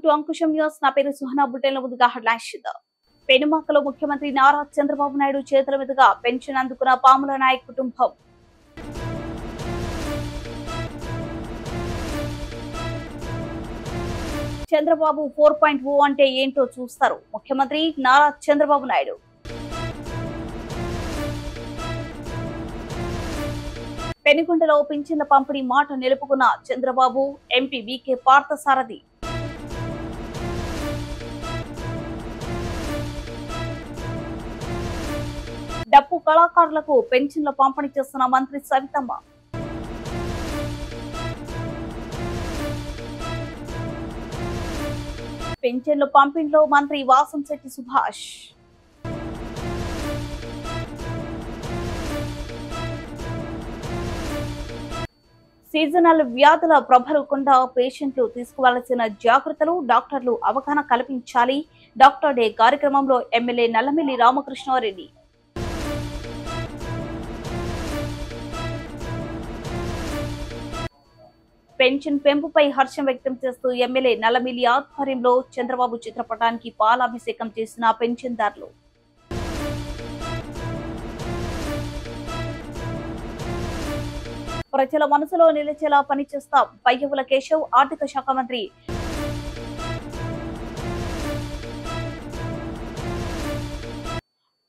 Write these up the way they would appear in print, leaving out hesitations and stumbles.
Welcome to Ankusam news. నా పేరు సుహనా. బులెటిన్ల ముందుగా హెడ్లైన్స్ చూద్దాం. పెనుమాకలో ముఖ్యమంత్రి నారా చంద్రబాబు నాయుడు చేతుల మీదుగా పెన్షన్ అందుకున్న పాముల నాయక్ కుటుంబం. చంద్రబాబు 4.0 అంటే ఏంటో చూస్తారు ముఖ్యమంత్రి నారా చంద్రబాబు నాయుడు. పెనుగొండలో పింఛన్ల పంపిణీ మాట నిలుపుకున్న చంద్రబాబు. ఎంపీ వీకే పార్థసారథి. డప్పు కళాకారులకు పెన్షన్ల పంపిణీ చేస్తున్న మంత్రి సవితమ్మ. పెన్షన్ల పంపిణీలో మంత్రి వాసంశెట్టి సుభాష్. సీజనల్ వ్యాధుల ప్రబలకుండా పేషెంట్లు తీసుకోవాల్సిన జాగ్రత్తలు డాక్టర్లు అవగాహన కల్పించాలి. డాక్టర్ డే కార్యక్రమంలో ఎమ్మెల్యే నల్లమిల్లి రామకృష్ణారెడ్డి. పెన్షన్ పెంపుపై హర్షం వ్యక్తం చేస్తూ ఎమ్మెల్యే నల్లమిల్లి ఆధ్వర్యంలో చంద్రబాబు చిత్రపటానికి పాలాభిషేకం చేసిన పెన్షన్దారులు. ప్రజల మనసులో నిలిచేలా పనిచేస్తాం పయ్యవుల కేశవ్. ఆర్థిక శాఖ మంత్రి.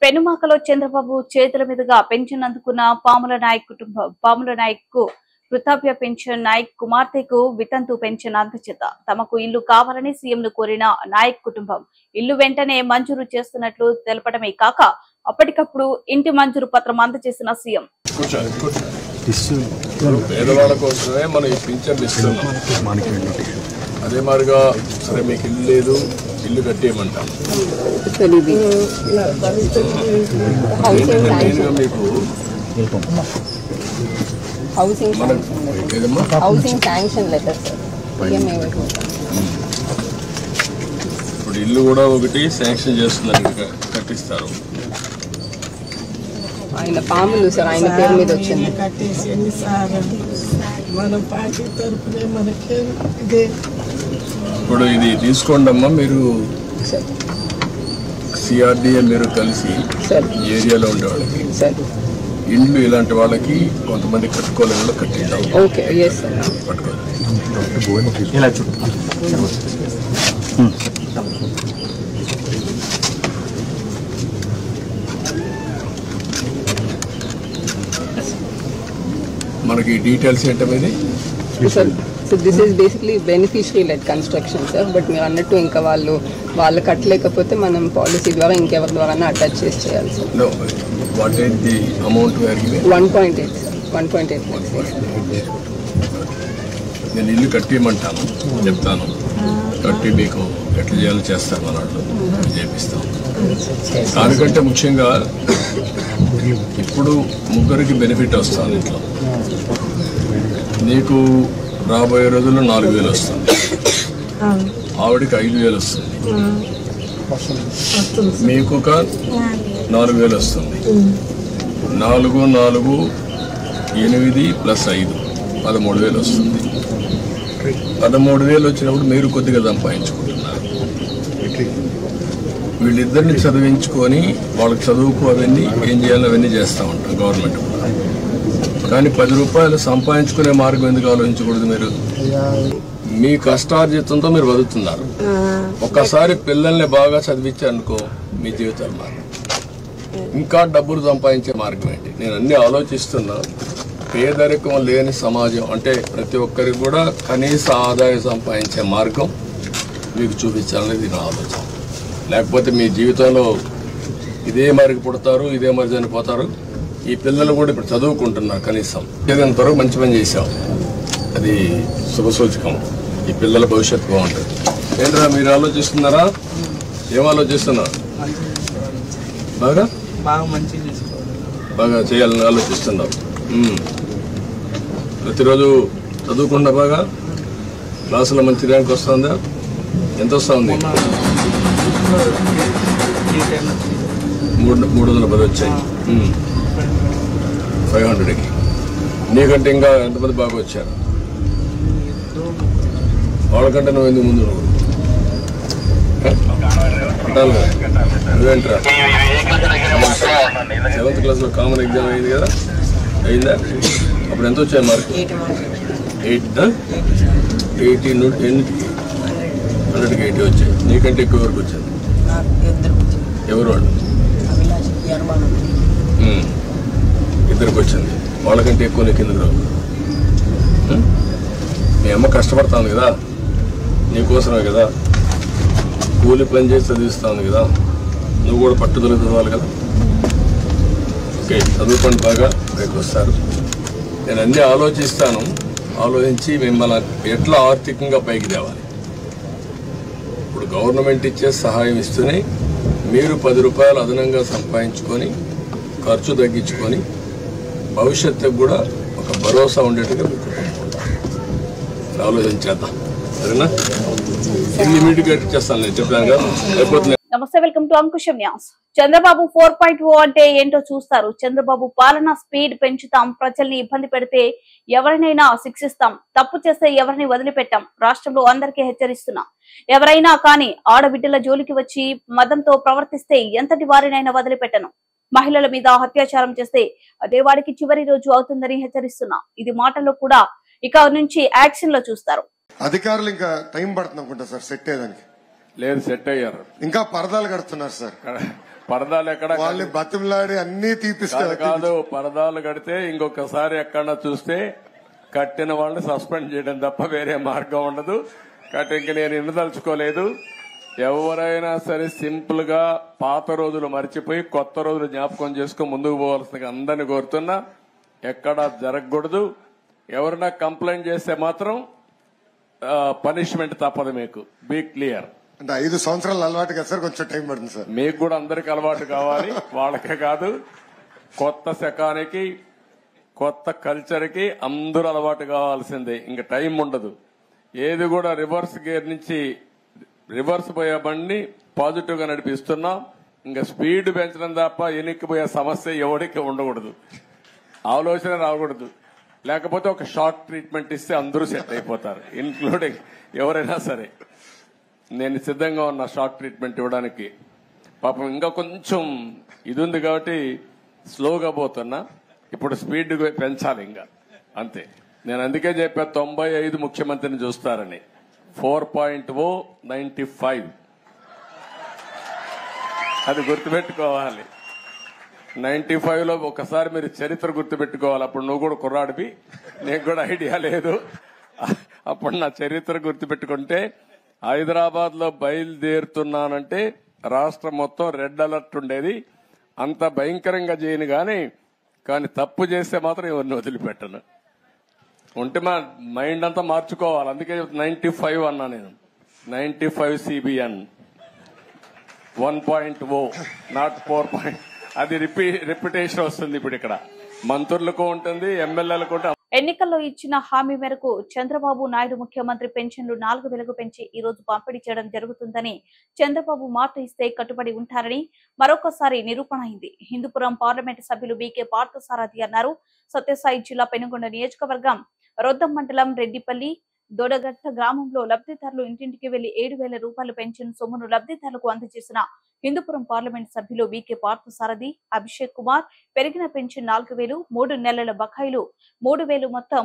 పెనుమాకలో చంద్రబాబు చేతుల మీదుగా పెన్షన్ అందుకున్న పాముల నాయక్ కుటుంబం. పాముల నాయక్ కు వృద్ధాప్య పెన్షన్, నాయక్ కుమార్తెకు వితంతు పెన్షన్ అందజేత తమకు ఇల్లు కావాలని సీఎంను కోరిన నాయక్ కుటుంబం ఇల్లు వెంటనే మంజూరు చేస్తున్నట్లు తెలపడమే కాక అప్పటికప్పుడు ఇంటి మంజూరు పత్రం అందజేసిన సీఎం. పేదవాళ్ళ కోసమే మనం ఈ పింఛన్ ఇస్తున్నాం. అదే మాదిరిగా సరే మీకు ఇల్లు లేదు, ఇల్లు కట్టేయమంటాం. నేనుగా మీకు ఇప్పుడు ఇల్లు కూడా ఒకటి శాంక్షన్ చేస్తున్నారు, కట్టిస్తారు. ఆయన పాములు సార్ ఆయన పేరు మీద వచ్చింది. ఇప్పుడు ఇది తీసుకోండి అమ్మా. మీరు సిఆర్డిఏ మీరు కలిసి ఏరియాలో ఉండే వాళ్ళకి ఇండ్లు ఇలాంటి వాళ్ళకి కొంతమంది కట్టుకోలేని కట్టిద్దాం. మనకి డీటెయిల్స్ ఏంటనేది so this is basically beneficiary lead construction sir. But మీరు అన్నట్టు ఇంకా వాళ్ళు కట్టలేకపోతే మనం పాలసీ ద్వారా ఇంకెవరి ద్వారా అటాచ్ చేసి చేయాలి sir. What is the amount? 1.8 sir. 1.8 నేను ఇల్లు కట్టియమంటాను, చెప్తాను. కట్టి మీకు ఎట్లా చేయాలో చేస్తాను, అన్నట్లు చేపిస్తాం. దానికంటే ముఖ్యంగా ఇప్పుడు ముగ్గురికి బెనిఫిట్ వస్తుంది ఇంట్లో. నీకు రాబోయే రోజుల్లో 4,000 వస్తుంది, ఆవిడికి 5,000 వస్తుంది, మీకు ఒక 4,000 వస్తుంది. 4, 4, 8 + 5 13,000 వస్తుంది. 13,000 వచ్చినప్పుడు మీరు కొద్దిగా సంపాదించుకుంటున్నారు. వీళ్ళిద్దరిని చదివించుకొని వాళ్ళకి చదువుకు అవన్నీ ఏం చేయాలో అవన్నీ చేస్తూ ఉంటాం గవర్నమెంట్. కానీ 10 రూపాయలు సంపాదించుకునే మార్గం ఎందుకు ఆలోచించకూడదు? మీరు మీ కష్టార్జితంతో మీరు బతుకుతున్నారు. ఒక్కసారి పిల్లల్ని బాగా చదివించారనుకో మీ జీవితాలు మారు. ఇంకా డబ్బులు సంపాదించే మార్గం ఏంటి? నేను అన్ని ఆలోచిస్తున్నా. పేదరికం లేని సమాజం అంటే ప్రతి ఒక్కరికి కూడా కనీస ఆదాయం సంపాదించే మార్గం మీకు చూపించాలనేది నా ఆలోచన. లేకపోతే మీ జీవితంలో ఇదే మరికి పుడతారు, ఇదే మరి చనిపోతారు. ఈ పిల్లలు కూడా ఇప్పుడు చదువుకుంటున్నారు. కనీసం ఏదంతవరకు మంచి పని చేశాం, అది శుభసూచకం. ఈ పిల్లల భవిష్యత్తు బాగుంటుంది. ఏంట్రా మీరు ఆలోచిస్తున్నారా? ఏం ఆలోచిస్తున్నారు? బాగా చేయాలని ఆలోచిస్తున్నావు. ప్రతిరోజు చదువుకుండా బాగా క్లాసులో మంచి ర్యాంక్ వస్తుందా? ఎంత వస్తుంది? 310 వచ్చాయి. 500కి. నీకంటే ఇంకా ఎంతమంది బాగా వచ్చారు? వాళ్ళకంటే నువ్వు ఎందుకు ముందు? నువ్వేంట్రా 7th క్లాస్లో కామన్ ఎగ్జామ్ అయింది కదా, అయిందా? అప్పుడు ఎంత వచ్చాయి మార్క్? 80 100కి 80 వచ్చాయి. నీకంటే ఎక్కువ వరకు వచ్చింది. ఎవరు వాళ్ళు? ఇద్దరికి వచ్చింది. వాళ్ళకంటే ఎక్కువ నీకు ఎందుకు రావు? మీ అమ్మ కష్టపడతాను కదా, నీకోసమే కదా, కూలి పని చేసి చదివిస్తాను కదా, నువ్వు కూడా పట్టుదల చదవాలి కదా. ఓకే, చదువుకోండి బాగా, రేపు వస్తారు. నేను అన్నీ ఆలోచిస్తాను, ఆలోచించి మిమ్మల్ని ఎట్లా ఆర్థికంగా పైకి తేవాలి. ఇప్పుడు గవర్నమెంట్ ఇచ్చే సహాయం ఇస్తూనే మీరు 10 రూపాయలు అదనంగా సంపాదించుకొని ఖర్చు తగ్గించుకొని భవిష్యత్తుకు కూడా ఒక భరోసా ఉండేట్టుగా మీకు ఆలోచించేద్దాం. సరేనా? ఇమ్మీడియట్గా చేస్తాను, నేను చెప్పాను కదా. లేకపోతే నమస్తే, welcome to Ankusam news. Chandrababu 4.0 అంటే ఏంటో చూస్తారు. చంద్రబాబు పాలన స్పీడ్ పెంచుతాం, ప్రజల్ని ఇబ్బంది పెడితే ఎవరినైనా శిక్షిస్తాం, తప్పు చేస్తే ఎవరిని వదిలిపెట్టాం, రాష్ట్రంలో అందరికీ హెచ్చరిస్తున్నా. ఎవరైనా కానీ ఆడబిడ్డల జోలికి వచ్చి మదంతో ప్రవర్తిస్తే ఎంతటి వారినైనా వదిలిపెట్టను. మహిళల మీద అత్యాచారం చేస్తే అదే వాడికి చివరి రోజు అవుతుందని హెచ్చరిస్తున్నా. ఇది మాటల్లో కూడా ఇక నుంచి యాక్షన్ లో చూస్తారు. అధికారులు ఇంకా టైం పడుతుంది అనుకుంటా సార్ సెట్ అయ్యేదానికి. లేదు, సెట్ అయ్యారు. ఇంకా పరదాలు కడుతున్నారు సార్. పరదాలు ఎక్కడ? వాళ్ళు బతిమలాడి అన్ని తీపిస్తారు. కాదు, పరదాలు కడితే ఇంకొకసారి ఎక్కడన్నా చూస్తే కట్టిన వాళ్ళని సస్పెండ్ చేయడం తప్ప వేరే మార్గం ఉండదు. కాబట్టి ఇంక నేను ఎన్నుదలుచుకోలేదు. ఎవరైనా సరే సింపుల్ గా పాత రోజులు మర్చిపోయి కొత్త రోజులు జ్ఞాపకం చేసుకుని ముందుకు పోవాల్సిందిగా అందరిని కోరుతున్నా. ఎక్కడా జరగకూడదు. ఎవరైనా కంప్లైంట్ చేస్తే మాత్రం పనిష్మెంట్ తప్పదు. మీకు బీ క్లియర్. అంటే 5 సంవత్సరాలు అలవాటు కదా సార్, కొంచెం టైం పడుతుంది సార్. మీకు కూడా అందరికి అలవాటు కావాలి, వాళ్ళకే కాదు. కొత్త శకానికి కొత్త కల్చర్ కి అందరూ అలవాటు కావాల్సిందే. ఇంకా టైం ఉండదు. ఏది కూడా రివర్స్ గేర్ నుంచి రివర్స్ పోయే బండిని పాజిటివ్ గా నడిపిస్తున్నాం. ఇంకా స్పీడ్ పెంచడం తప్ప ఎనిక్కిపోయే సమస్య ఎవరికి ఉండకూడదు, ఆలోచన రాకూడదు. లేకపోతే ఒక షార్ట్ ట్రీట్మెంట్ ఇస్తే అందరూ సెట్ అయిపోతారు, ఇన్క్లూడింగ్ ఎవరైనా సరే. నేను సిద్ధంగా ఉన్నా షార్ట్ ట్రీట్మెంట్ ఇవ్వడానికి. పాపం ఇంకా కొంచెం ఇది ఉంది కాబట్టి స్లోగా పోతున్నా. ఇప్పుడు స్పీడ్ పెంచాలి ఇంకా, అంతే. నేను అందుకే చెప్పా 95 ముఖ్యమంత్రిని చూస్తారని. 4.0 95 అది గుర్తుపెట్టుకోవాలి. 95లో ఒకసారి మీరు చరిత్ర గుర్తుపెట్టుకోవాలి. అప్పుడు నువ్వు కూడా కుర్రాడివి, నీకు కూడా ఐడియా లేదు. అప్పుడు నా చరిత్ర గుర్తుపెట్టుకుంటే, హైదరాబాద్ లో బయలుదేరుతున్నానంటే రాష్ట్రం మొత్తం రెడ్ అలర్ట్ ఉండేది. అంత భయంకరంగా చేయను కానీ తప్పు చేస్తే మాత్రం ఎవరిని వదిలిపెట్టను. ఉంటే మా మైండ్ అంతా మార్చుకోవాలి. అందుకే 95 అన్నా నేను. 95 CBN 1.0 నాట్ 4. అది రిపిటేషన్ వస్తుంది. ఇప్పుడు ఇక్కడ మంత్రులకు ఉంటుంది, ఎమ్మెల్యేలకు ఉంటుంది. ఎన్నికల్లో ఇచ్చిన హామీ మేరకు చంద్రబాబు నాయుడు ముఖ్యమంత్రి పెన్షన్లు 4,000కు పెంచి ఈ రోజు పంపిణీ చేయడం జరుగుతుందని, చంద్రబాబు మాట ఇస్తే కట్టుబడి ఉంటారని మరొకసారి నిరూపణ అయింది. హిందూపురం పార్లమెంటు సభ్యులు బీకే పార్థసారథి అన్నారు. సత్యసాయి జిల్లా పెనుగొండ నియోజకవర్గం రొద్దం మండలం రెడ్డిపల్లి దొడగట్ట గ్రామంలో లబ్ధిదారులు ఇంటింటికి వెళ్లి 7,000 రూపాయల పెన్షన్ సొమ్మును లబ్ధిదారులకు అందజేసిన హిందూపురం పార్లమెంట్ సభ్యులు బీకే పార్థసారథి, అభిషేక్ కుమార్ పెరిగిన పెన్షన్ 4,000, 3 నెలల బకాయిలు 3,000 మొత్తం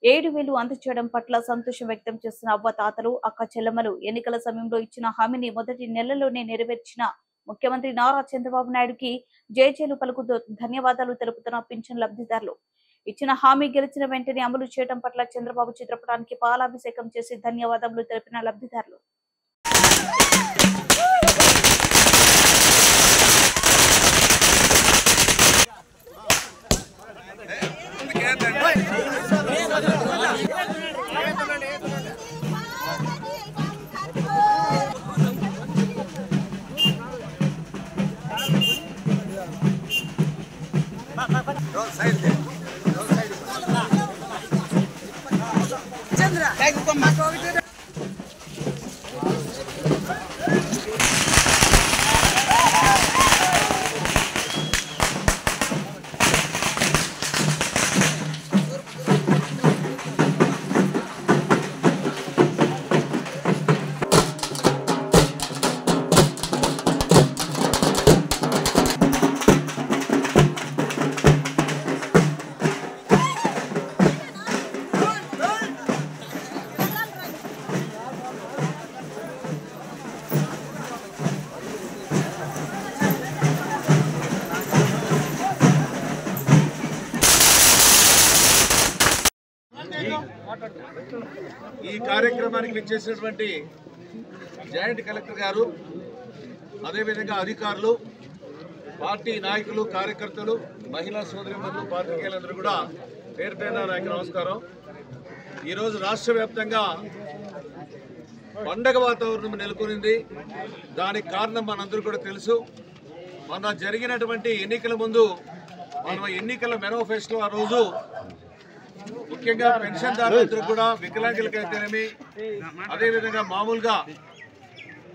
7,000 అందజేయడం పట్ల సంతోషం వ్యక్తం చేస్తున్న అవ్వ తాతలు, అక్క చెల్లెమ్మలు. ఎన్నికల సమయంలో ఇచ్చిన హామీని మొదటి నెలలోనే నెరవేర్చిన ముఖ్యమంత్రి నారా చంద్రబాబు నాయుడుకి జేజేలు పలుకుతూ ధన్యవాదాలు తెలుపుతున్న పింఛన్ లబ్ధిదారులు. ఇచ్చిన హామీ గెలిచిన వెంటనే అమలు చేయడం పట్ల చంద్రబాబు చిత్రపటానికి పాలాభిషేకం చేసి ధన్యవాదాలు తెలిపిన లబ్ధిదారులు. ఈ కార్యక్రమానికి విచ్చేసినటువంటి జాయింట్ కలెక్టర్ గారు, అదేవిధంగా అధికారులు, పార్టీ నాయకులు, కార్యకర్తలు, మహిళా సోదరిమణులు, పాత్రికేయులందరూ కూడా పేరు పేరున నాకు నమస్కారం. ఈరోజు రాష్ట్ర వ్యాప్తంగా పండగ వాతావరణం నెలకొనింది. దానికి కారణం మనందరూ కూడా తెలుసు. మొన్న జరిగినటువంటి ఎన్నికల ముందు మన ఎన్నికల మేనిఫెస్టో ఆ రోజు ముఖ్యంగా పెన్షన్దారులందరూ కూడా, వికలాంగులకైతేనేమి, అదేవిధంగా మామూలుగా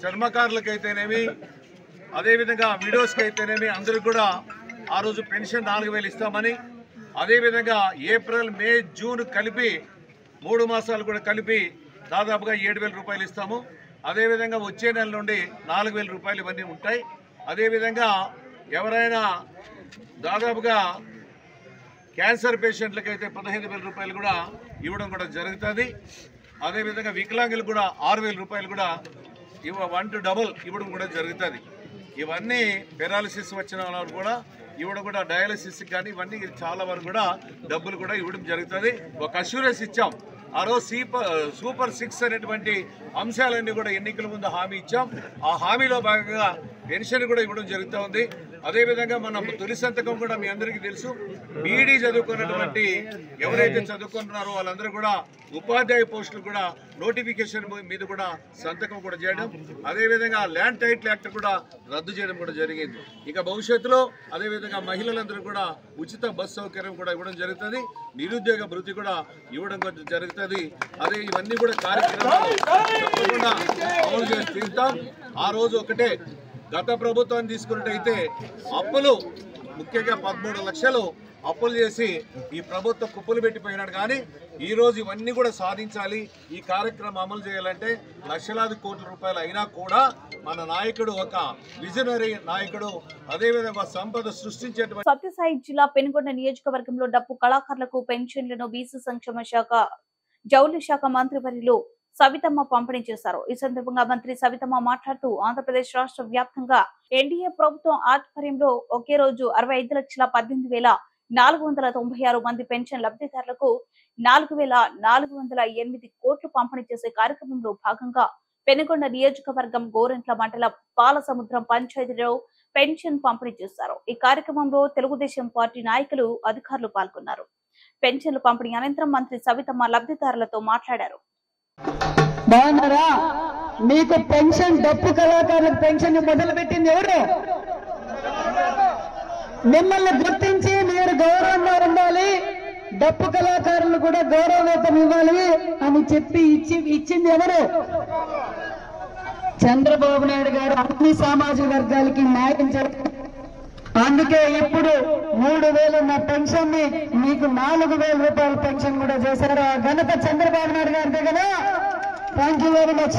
చర్మకారులకైతేనేమి, అదేవిధంగా విడోస్కి అయితేనేమి అందరికి కూడా ఆ రోజు పెన్షన్ 4,000 ఇస్తామని, అదేవిధంగా ఏప్రిల్, మే, జూన్ కలిపి 3 మాసాలు కూడా కలిపి దాదాపుగా 7,000 రూపాయలు ఇస్తాము. అదేవిధంగా వచ్చే నెల నుండి 4,000 రూపాయలు ఇవన్నీ ఉంటాయి. అదేవిధంగా ఎవరైనా దాదాపుగా క్యాన్సర్ పేషెంట్లకి అయితే 15,000 రూపాయలు కూడా ఇవ్వడం కూడా జరుగుతుంది. అదేవిధంగా వికలాంగులకు కూడా 6,000 రూపాయలు కూడా 1 to double ఇవ్వడం కూడా జరుగుతుంది. ఇవన్నీ పెరాలసిస్ వచ్చిన వాళ్ళు కూడా ఇవ్వడం కూడా, డయాలసిస్ కానీ ఇవన్నీ చాలా వరకు కూడా డబ్బులు కూడా ఇవ్వడం జరుగుతుంది. ఒక అష్యూరెన్స్ ఇచ్చాం. ఆ రోజు సూపర్ 6 అనేటువంటి అంశాలన్నీ కూడా ఎన్నికల ముందు హామీ ఇచ్చాం. ఆ హామీలో భాగంగా పెన్షన్ కూడా ఇవ్వడం జరుగుతూ ఉంది. అదేవిధంగా మనం తొలి సంతకం కూడా మీ అందరికీ తెలుసు, బీఈడీ చదువుకున్నటువంటి ఎవరైతే చదువుకుంటున్నారో వాళ్ళందరూ కూడా ఉపాధ్యాయ పోస్టులు కూడా నోటిఫికేషన్ మీద కూడా సంతకం కూడా చేయడం, అదేవిధంగా ల్యాండ్ టైటిల్ యాక్ట్ కూడా రద్దు చేయడం కూడా జరిగింది. ఇక భవిష్యత్తులో అదేవిధంగా మహిళలందరూ కూడా ఉచిత బస్ సౌకర్యం కూడా ఇవ్వడం జరుగుతుంది. నిరుద్యోగ భృతి కూడా ఇవ్వడం జరుగుతుంది. అదే ఇవన్నీ కూడా కార్యక్రమాలు తప్పకుండా అమలు చేసి తీరుతాం. ఆ రోజు ఒకటే, గత ప్రభుత్వాన్ని తీసుకున్నట్టయితే అప్పులు ముఖ్యంగా 13 లక్షలు అప్పులు చేసి ఈ ప్రభుత్వం కుప్పలు పెట్టిపోయినాడు. కానీ ఈరోజు ఇవన్నీ కూడా సాధించాలి, ఈ కార్యక్రమం అమలు చేయాలంటే లక్షలాది కోట్ల రూపాయలు అయినా కూడా మన నాయకుడు ఒక విజనరీ నాయకుడు, అదేవిధంగా సంపద సృష్టించేటువంటి. సత్యసాయి జిల్లా పెనుగొండ నియోజకవర్గంలో డప్పు కళాకారులకు పెన్షన్లను బీసీ సంక్షేమ శాఖ, జౌళి శాఖ మంత్రివర్యులు సవితమ్మ పంపిణీ చేశారు. ఈ సందర్భంగా మంత్రి సవితమ్మ మాట్లాడుతూ, ఆంధ్రప్రదేశ్ రాష్ట్ర వ్యాప్తంగా ఎన్డీఏ ప్రభుత్వం ఆధ్వర్యంలో ఒకే రోజు 65,18,496 మంది పెన్షన్ లబ్ధిదారులకు 4,408 కోట్లు పంపిణీ చేసే కార్యక్రమంలో భాగంగా పెనుగొండ నియోజకవర్గం గోరంట్ల మండలం పాలసముద్రం పంచాయతీలో పెన్షన్ పంపిణీ చేశారు. ఈ కార్యక్రమంలో తెలుగుదేశం పార్టీ నాయకులు, అధికారులు పాల్గొన్నారు. పెన్షన్లు పంపిణీ అనంతరం మంత్రి సవితమ్మ లబ్ధిదారులతో మాట్లాడారు. బాగున్నారా? మీకు పెన్షన్, డప్పు కళాకారులకు పెన్షన్ మొదలుపెట్టింది ఎవరు? మిమ్మల్ని గుర్తించి మీరు గౌరవంగా ఉండాలి, డప్పు కళాకారులు కూడా గౌరవవేతనం ఇవ్వాలి అని చెప్పి ఇచ్చింది ఎవరు? చంద్రబాబు నాయుడు గారు అన్ని సామాజిక వర్గాలకి న్యాయం చేస్తారు. అందుకే ఇప్పుడు 3,000 ఉన్న పెన్షన్ ని మీకు 4,000 రూపాయల పెన్షన్ కూడా చేశారు. ఆ ఘనత చంద్రబాబు నాయుడు గారిదే కదా. Thank you very much.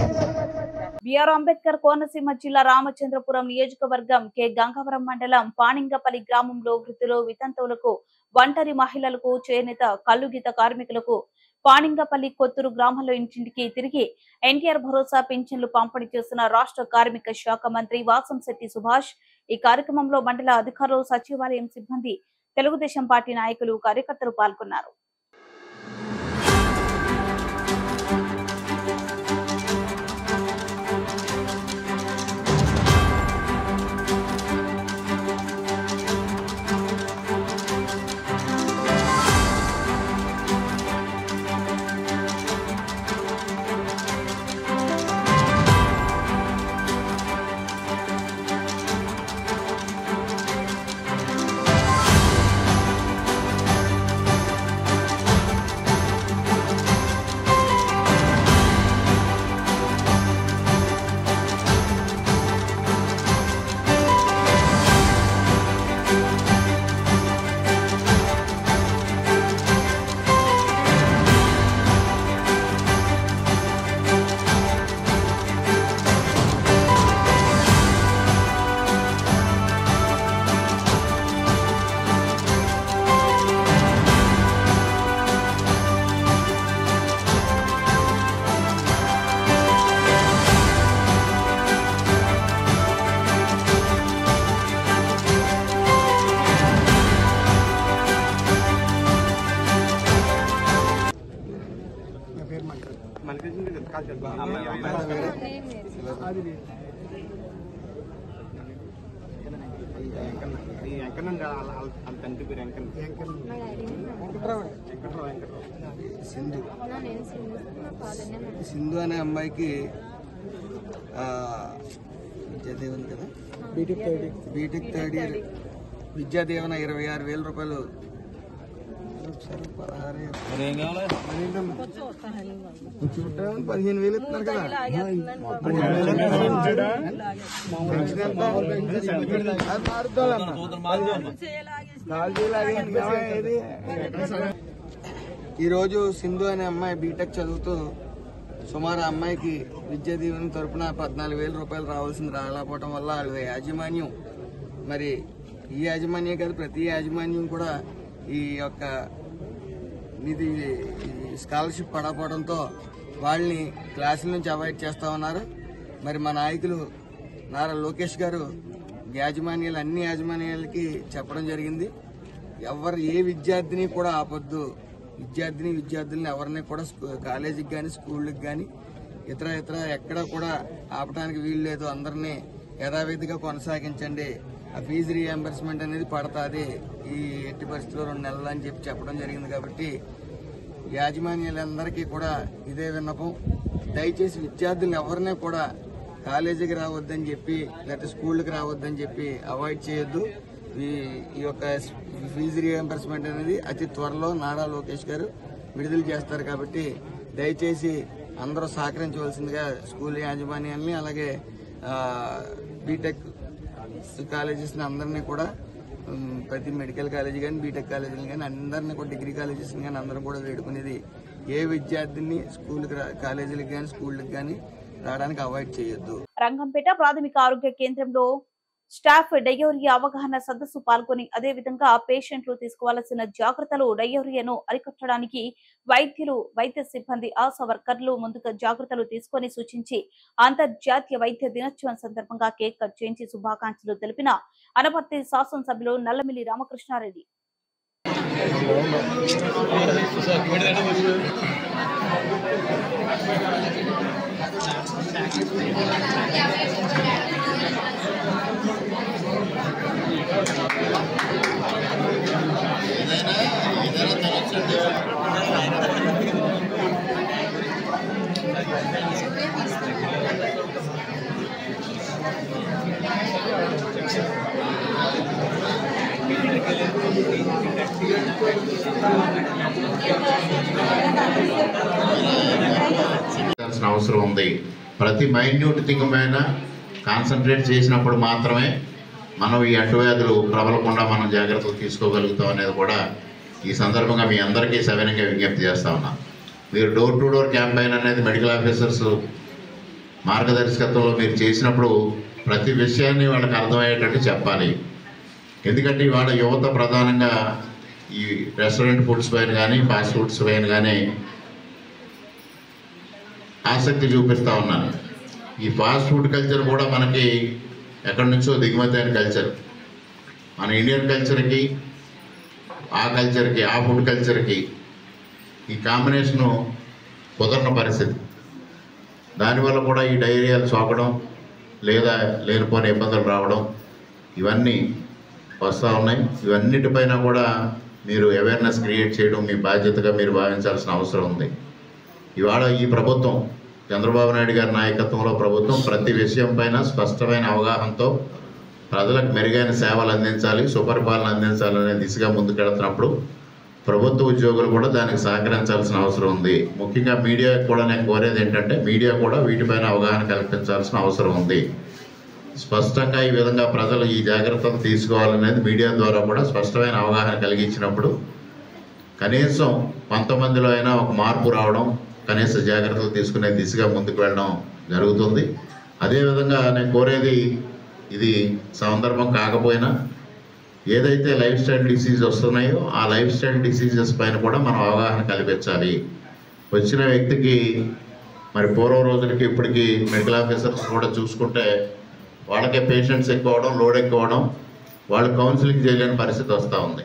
BR Ambedkar Konaseema జిల్లా రామచంద్రపురం నియోజకవర్గం కె గంగవరం మండలం పాణింగపల్లి గ్రామంలో వృద్ధులు, వితంతువులకు, ఒంటరి మహిళలకు, చేనేత, కల్లుగీత కార్మికులకు పాణింగపల్లి కొత్తూరు గ్రామంలో ఇంటింటికి తిరిగి ఎన్టీఆర్ భరోసా పింఛన్లు పంపిణీ చేసిన రాష్ట్ర కార్మిక శాఖ మంత్రి వాసంశెట్టి సుభాష్. ఈ కార్యక్రమంలో మండల అధికారులు, సచివాలయం సిబ్బంది, తెలుగుదేశం పార్టీ నాయకులు, కార్యకర్తలు పాల్గొన్నారు. సింధు అనే అమ్మాయికి విద్యాదేవన్ కదా, బీటెక్ థర్డ్ ఇయర్ విద్యాదేవన 26,000 రూపాయలు 15,000 ఇస్తున్నారు కదా. ఈరోజు సింధు అనే అమ్మాయి బీటెక్ చదువుతూ సుమారు అమ్మాయికి విద్యా దీవెన తరపున 14,000 రూపాయలు రావాల్సింది రాలేకపోవడం వల్ల వాళ్ళ యాజమాన్యం, మరి ఈ యాజమాన్యం కాదు ప్రతి యాజమాన్యం కూడా ఈ యొక్క ఇది స్కాలర్షిప్ పడకపోవడంతో వాళ్ళని క్లాసుల నుంచి అవాయిడ్ చేస్తా ఉన్నారు. మరి మా నాయకులు నారా లోకేష్ గారు యాజమాన్యాలు అన్ని యాజమాన్యాలకి చెప్పడం జరిగింది, ఎవరు ఏ విద్యార్థిని కూడా ఆపొద్దు, విద్యార్థులను ఎవరిని కూడా కాలేజీకి కానీ స్కూళ్ళకి కానీ ఇతర ఎక్కడ కూడా ఆపడానికి వీలు లేదు, అందరినీ యథావిధిగా కొనసాగించండి, ఆ ఫీజు రీఎంబర్స్మెంట్ అనేది పడుతుంది ఈ ఎట్టి పరిస్థితుల్లో 2 నెలలు అని చెప్పడం జరిగింది. కాబట్టి యాజమాన్యాలందరికీ కూడా ఇదే విన్నపం, దయచేసి విద్యార్థులను ఎవరిని కూడా కాలేజీకి రావద్దని చెప్పి లేకపోతే స్కూళ్ళకి రావద్దని చెప్పి అవాయిడ్ చేయొద్దు. ఈ యొక్క ఫీజు రీఎంబర్స్మెంట్ అనేది అతి త్వరలో నారా లోకేష్ గారు విడుదల చేస్తారు. కాబట్టి దయచేసి అందరూ సహకరించవలసిందిగా స్కూల్ యాజమాన్యాలని అలాగే బీటెక్ కాలేజెస్ని అందరినీ కూడా ప్రతి మెడికల్ కాలేజీ కానీ బీటెక్ కాలేజీలు కానీ అందరినీ కూడా డిగ్రీ కాలేజెస్ని కానీ అందరం కూడా వేడుకునేది ఏ విద్యార్థిని స్కూల్కి కాలేజీలకు కానీ స్కూళ్ళకి కానీ రావడానికి అవాయిడ్ చేయొద్దు. రంగంపేట ప్రాథమిక ఆరోగ్య కేంద్రంలో స్టాఫ్ డయోరియా అవగాహన సదస్సు పాల్గొని అదే విధంగా పేషెంట్లు తీసుకోవాల్సిన జాగ్రత్తలు, డయోరియాను అరికట్టడానికి వైద్యులు, వైద్య సిబ్బంది, ఆశా వర్కర్లు ముందుగా జాగ్రత్తలు తీసుకొని సూచించి అంతర్జాతీయ వైద్య దినోత్సవం సందర్భంగా కేక్ కట్ చేయించి శుభాకాంక్షలు తెలిపిన అనపర్తి శాసనసభ్యులు నల్లమిల్లి రామకృష్ణారెడ్డి. అవసరం ఉంది. ప్రతి మైన్యూట్ థింగ్ పైన కాన్సన్ట్రేట్ చేసినప్పుడు మాత్రమే మనం ఈ అంటువ్యాధులు ప్రబలకుండా మనం జాగ్రత్తలు తీసుకోగలుగుతాం అనేది కూడా ఈ సందర్భంగా మీ అందరికీ సవినయంగా విజ్ఞప్తి చేస్తా ఉన్నాం. మీరు డోర్ టు డోర్ క్యాంపెయిన్ అనేది మెడికల్ ఆఫీసర్స్ మార్గదర్శకత్వంలో మీరు చేసినప్పుడు ప్రతి విషయాన్ని వాళ్ళకి అర్థమయ్యేటట్టు చెప్పాలి. ఎందుకంటే ఇవాళ యువత ప్రధానంగా ఈ రెస్టారెంట్ ఫుడ్స్ పైన కానీ ఫాస్ట్ ఫుడ్స్ పైన కానీ ఆసక్తి చూపిస్తూ ఉన్నాను. ఈ ఫాస్ట్ ఫుడ్ కల్చర్ కూడా మనకి ఎక్కడి నుంచో దిగుమతి అయిన కల్చర్. మన ఇండియన్ కల్చర్కి ఆ కల్చర్కి ఆ ఫుడ్ కల్చర్కి ఈ కాంబినేషను కుదరని పరిస్థితి. దానివల్ల కూడా ఈ డైరియాలు సోకడం లేదా లేనిపోని ఇబ్బందులు రావడం ఇవన్నీ వస్తూ ఉన్నాయి. ఇవన్నిటిపైన కూడా మీరు అవేర్నెస్ క్రియేట్ చేయడం మీ బాధ్యతగా మీరు భావించాల్సిన అవసరం ఉంది. ఇవాళ ఈ ప్రభుత్వం చంద్రబాబు నాయుడు గారి నాయకత్వంలో ప్రభుత్వం ప్రతి విషయం పైన స్పష్టమైన అవగాహనతో ప్రజలకు మెరుగైన సేవలు అందించాలి, సుపరిపాలన అందించాలనే దిశగా ముందుకెళ్తున్నప్పుడు ప్రభుత్వ ఉద్యోగులు కూడా దానికి సహకరించాల్సిన అవసరం ఉంది. ముఖ్యంగా మీడియా కూడా నేను కోరేది ఏంటంటే మీడియా కూడా వీటిపైన అవగాహన కల్పించాల్సిన అవసరం ఉంది. స్పష్టంగా ఈ విధంగా ప్రజలు ఈ జాగ్రత్తలు తీసుకోవాలనేది మీడియా ద్వారా కూడా స్పష్టమైన అవగాహన కలిగించినప్పుడు కనీసం కొంతమందిలో అయినా ఒక మార్పు రావడం, కనీస జాగ్రత్తలు తీసుకునే దిశగా ముందుకు వెళ్ళడం జరుగుతుంది. అదేవిధంగా నేను కోరేది ఇది సందర్భం కాకపోయినా ఏదైతే లైఫ్ స్టైల్ డిసీజ్ వస్తున్నాయో ఆ లైఫ్ స్టైల్ డిసీజెస్ పైన కూడా మనం అవగాహన కల్పించాలి. వచ్చిన వ్యక్తికి మరి పూర్వ రోజులకి ఇప్పటికీ మెడికల్ ఆఫీసర్స్ కూడా చూసుకుంటే వాళ్ళకే పేషెంట్స్ ఎక్కువ అవడం, లోడ్ ఎక్కువ అవడం, వాళ్ళు కౌన్సిలింగ్ చేయలేని పరిస్థితి వస్తూ ఉంది.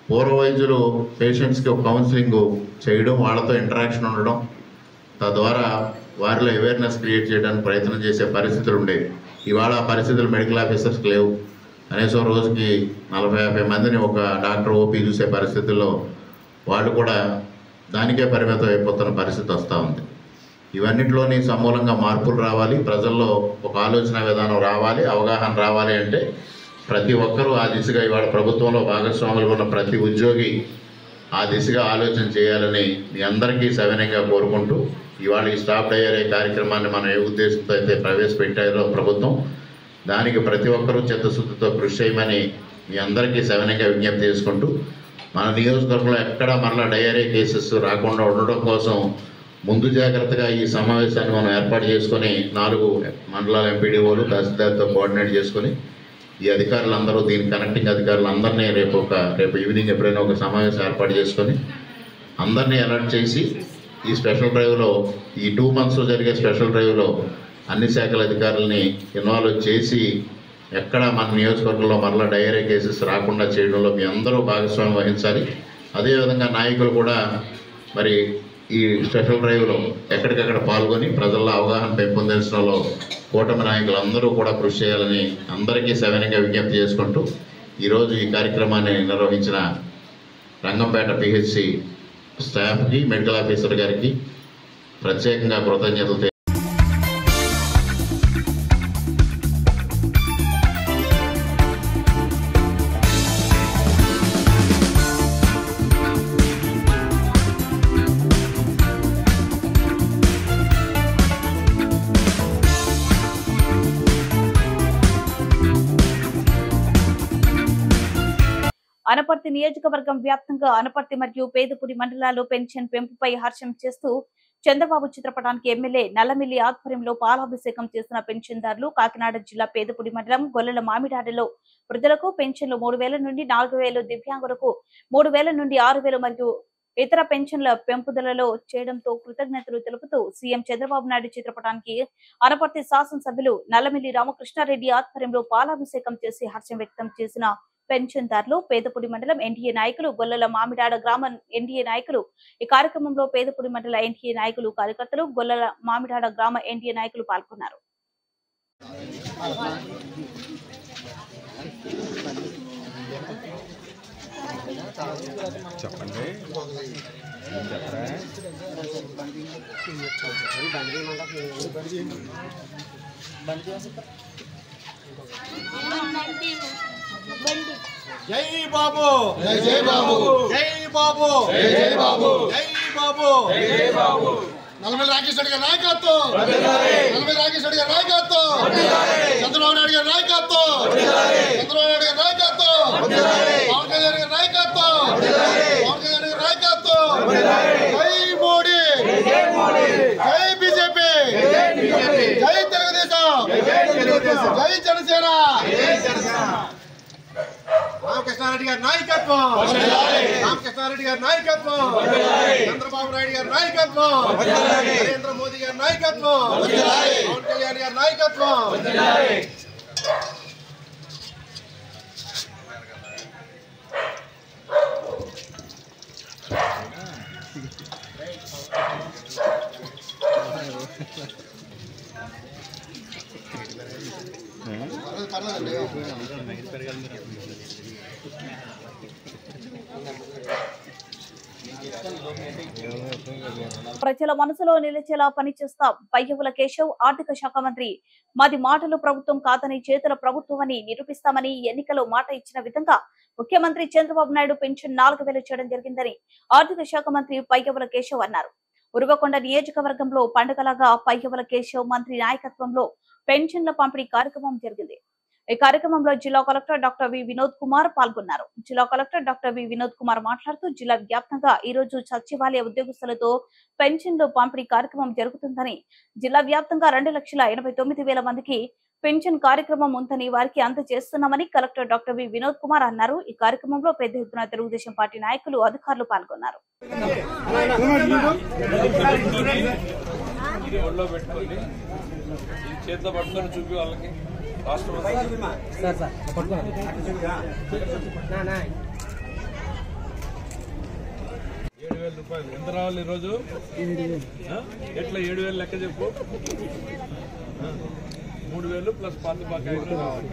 పూర్వ వైద్యులు పేషెంట్స్కి ఒక కౌన్సిలింగ్ చేయడం, వాళ్ళతో ఇంటరాక్షన్ ఉండడం, తద్వారా వారిలో అవేర్నెస్ క్రియేట్ చేయడానికి ప్రయత్నం చేసే పరిస్థితులు ఉండేవి. ఇవాళ ఆ పరిస్థితులు మెడికల్ ఆఫీసర్స్కి లేవు. కనీసం రోజుకి 40-50 మందిని ఒక డాక్టర్ ఓపీ చూసే పరిస్థితుల్లో వాళ్ళు కూడా దానికే పరిమితం అయిపోతున్న పరిస్థితి వస్తూ ఉంది. ఇవన్నింటిలోని సమూలంగా మార్పులు రావాలి, ప్రజల్లో ఒక ఆలోచన విధానం రావాలి, అవగాహన రావాలి అంటే ప్రతి ఒక్కరూ ఆ దిశగా ఇవాళ ప్రభుత్వంలో భాగస్వాములు ఉన్న ప్రతి ఉద్యోగి ఆ దిశగా ఆలోచన చేయాలని మీ అందరికీ సవినయంగా కోరుకుంటూ ఇవాళ ఈ స్టాప్ డయరీ కార్యక్రమాన్ని మనం ఏ ఉద్దేశంతో అయితే ప్రవేశపెట్టారో ప్రభుత్వం దానికి ప్రతి ఒక్కరూ చిత్తశుద్ధితో కృషి చేయమని మీ అందరికీ సవినయంగా విజ్ఞప్తి చేసుకుంటూ మన నియోజకవర్గంలో ఎక్కడా మరలా డయేరియా కేసెస్ రాకుండా ఉండడం కోసం ముందు జాగ్రత్తగా ఈ సమావేశాన్ని మనం ఏర్పాటు చేసుకొని 4 మండలాల ఎంపీడీఓలు తహసీల్దార్తో కోఆర్డినేట్ చేసుకొని ఈ అధికారులందరూ దీని కనెక్టింగ్ అధికారులందరినీ రేపు ఈవినింగ్ ఎప్పుడైనా ఒక సమావేశం ఏర్పాటు చేసుకొని అందరినీ అలర్ట్ చేసి ఈ స్పెషల్ డ్రైవ్లో ఈ 2 months జరిగే స్పెషల్ డ్రైవ్లో అన్ని శాఖల అధికారులని ఇన్వాల్వ్ చేసి ఎక్కడ మన నియోజకవర్గంలో మరలా డయేరియా కేసెస్ రాకుండా చేయడంలో మీ అందరూ భాగస్వామ్యం వహించాలి. అదేవిధంగా నాయకులు కూడా మరి ఈ స్పెషల్ డ్రైవ్లో ఎక్కడికక్కడ పాల్గొని ప్రజల్లో అవగాహన పెంపొందించడంలో కూటమి నాయకులందరూ కూడా కృషి చేయాలని అందరికీ సవినయంగా విజ్ఞప్తి చేసుకుంటూ ఈరోజు ఈ కార్యక్రమాన్ని నిర్వహించిన రంగంపేట పిహెచ్సి స్టాఫ్కి, మెడికల్ ఆఫీసర్ గారికి ప్రత్యేకంగా కృతజ్ఞతలు. అనపర్తి నియోజకవర్గం వ్యాప్తంగా అనపర్తి మరియు పేదపుడి మండలాల్లో పెన్షన్ పెంపుపై హర్షం చేస్తూ చంద్రబాబు చిత్రపటానికి ఎమ్మెల్యే నల్లమిల్లి ఆధ్వర్యంలో పాలాభిషేకం చేసిన పెన్షన్దారులు కాకినాడ జిల్లా పేదపుడి మండలం గొల్లల మామిడాడలో వృద్ధులకు పెన్షన్లు 3000 నుండి 4000, దివ్యాంగులకు 3000 నుండి 6000 మరియు ఇతర పెన్షన్ల పెంపుదలలో చేయడంతో కృతజ్ఞతలు తెలుపుతూ సీఎం చంద్రబాబు నాయుడు చిత్రపటానికి అనపర్తి శాసనసభ్యులు నల్లమిల్లి రామకృష్ణారెడ్డి ఆధ్వర్యంలో పాలాభిషేకం చేసి హర్షం వ్యక్తం చేసిన పెన్షన్దారులు, పేదపుడి మండలం ఎన్డీఏ నాయకులు, గొల్లల మామిడాడ గ్రామ ఎన్డీఏ నాయకులు, ఈ కార్యక్రమంలో పేదపుడి మండల ఎన్డీఏ నాయకులు, కార్యకర్తలు, గొల్లల మామిడాడ గ్రామ ఎన్డీఏ నాయకులు పాల్గొన్నారు. జై బాబు, జై బాబు, జై బాబు, జై బాబు, జై బాబు, జై బాబు. నల్లమిల్లి రామకృష్ణారెడ్డి గారి నాయకత్వం, నల్లమిల్లి రామకృష్ణారెడ్డి గారి నాయకత్వం, చంద్రబాబు నాయుడు గారి నాయకత్వం, చంద్రబాబు నాయుడు గారి నాయకత్వం, పవన్ కళ్యాణ్ గారి నాయకత్వం, పవన్ కళ్యాణ్ గారి నాయకత్వం. జై మోడీ, జై బీజేపీ, జై తెలుగుదేశం, జై జనసేన. రామకృష్ణారెడ్డి గారి నాయకత్వం, రామకృష్ణారెడ్డి గారి నాయకత్వం, చంద్రబాబు నాయుడు గారి నాయకత్వం, నరేంద్ర మోదీ గారి నాయకత్వం, పవన్ కళ్యాణ్ గారి నాయకత్వం. ప్రజల మనసులో నిలిచేలా పనిచేస్తాం. పయ్యవుల కేశవ్, ఆర్థిక శాఖ మంత్రి. మాది మాటలు ప్రభుత్వం కాదని చేతుల ప్రభుత్వం అని నిరూపిస్తామని ఎన్నికలో మాట ఇచ్చిన విధంగా ముఖ్యమంత్రి చంద్రబాబు నాయుడు పెన్షన్ 4000 చేయడం జరిగిందని ఆర్థిక శాఖ మంత్రి పయ్యవుల కేశవ్ అన్నారు. ఉరువకొండ నియోజకవర్గంలో పండుగలాగా పయ్యవుల కేశవ్ మంత్రి నాయకత్వంలో పెన్షన్ల పంపిణీ కార్యక్రమం జరిగింది. ఈ కార్యక్రమంలో జిల్లా collector doctor V Vinod Kumar పాల్గొన్నారు. జిల్లా collector doctor V Vinod Kumar మాట్లాడుతూ జిల్లా వ్యాప్తంగా ఈ రోజు సచివాలయ ఉద్యోగస్తులతో పెన్షన్లు పంపిణీ కార్యక్రమం జరుగుతుందని, జిల్లా వ్యాప్తంగా 2,89,000 మందికి పెన్షన్ కార్యక్రమం ఉందని వారికి అందజేస్తున్నామని collector doctor V Vinod Kumar అన్నారు. ఈ కార్యక్రమంలో పెద్ద ఎత్తున తెలుగుదేశం పార్టీ నాయకులు, అధికారులు పాల్గొన్నారు. రూపాయలు ఎంత రావాలి ఈరోజు? ఎట్లా 7,000 లెక్క చెప్పు. 3,000 ప్లస్ పాత బకాయిలు రావాలి.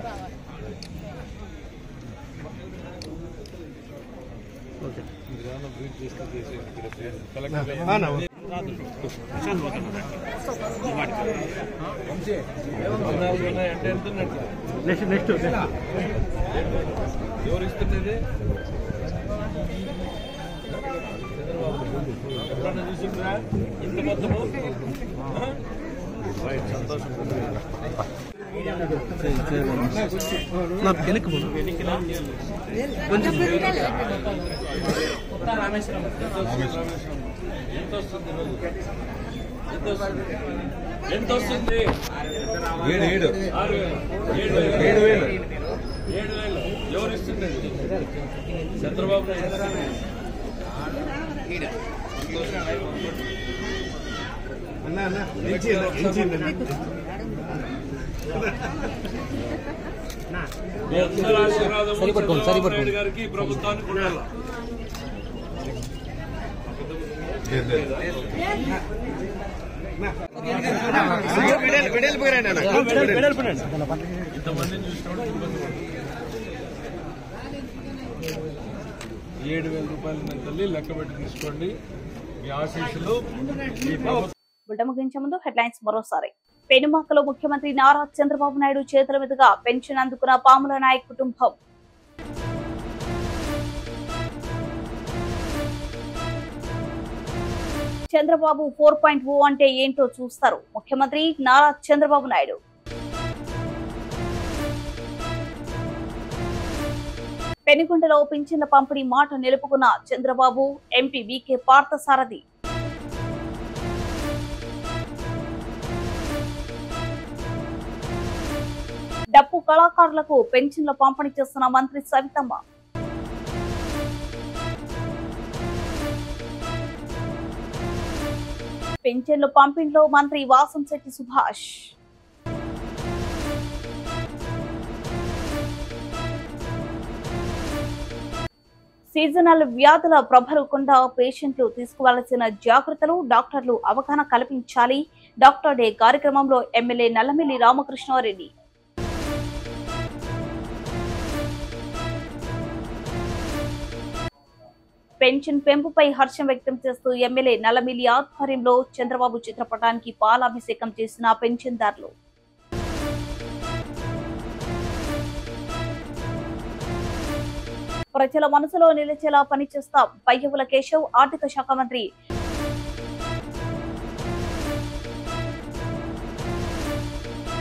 అంటే ఎంత నెక్స్ట్ ఎవరు ఇస్తున్నది? ఎప్పుడన్నా చూసిందా ఇంత మొత్తము? సంతోషం. ఎంత వస్తుంది? 7,000. ఎవరు ఇస్తుంది? చంద్రబాబు నాయుడు. ఆశీర్వాదం గారికి ప్రభుత్వానికి ఉండాలి. ఇంతమందిని చూసినప్పుడు 7,000 రూపాయలు తల్లి లెక్క పెట్టి తీసుకోండి. మీ ఆశీస్సులు. బుల్టెన్ ముగించే ముందు హెడ్లైన్స్ మరోసారి. పెనుమాకలో ముఖ్యమంత్రి నారా చంద్రబాబు నాయుడు చేతుల మీదుగా పెన్షన్ అందుకున్న పాముల నాయక్ కుటుంబం. చంద్రబాబు 4.0 అంటే ఏంటో చూస్తారు ముఖ్యమంత్రి నారా చంద్రబాబు నాయుడు. పెనుగొండలో పింఛన్ల పంపిణీ మాట నిలుపుకున్న చంద్రబాబు, ఎంపీ వీకే పార్థసారథి. డప్పు కళాకారులకు పెన్షన్ల పంపిణీ చేస్తున్న మంత్రి సవితమ్మ. పెన్షన్ల పంపిణీలో మంత్రి వాసంశెట్టి సుభాష్. సీజనల్ వ్యాధుల ప్రబలకుండా పేషెంట్లు తీసుకోవాల్సిన జాగ్రత్తలు డాక్టర్లు అవగాహన కల్పించాలి. డాక్టర్ డే కార్యక్రమంలో ఎమ్మెల్యే నల్లమిల్లి రామకృష్ణారెడ్డి. పెన్షన్ పెంపుపై హర్షం వ్యక్తం చేస్తూ ఎమ్మెల్యే నల్లమిల్లి ఆధ్వర్యంలో చంద్రబాబు చిత్రపటానికి పాలాభిషేకం చేసిన పెన్షన్దారులు. ప్రజల మనసులో నిలిచేలా పనిచేస్తాం. పయ్యవుల కేశవ్. ఆర్థిక శాఖ మంత్రి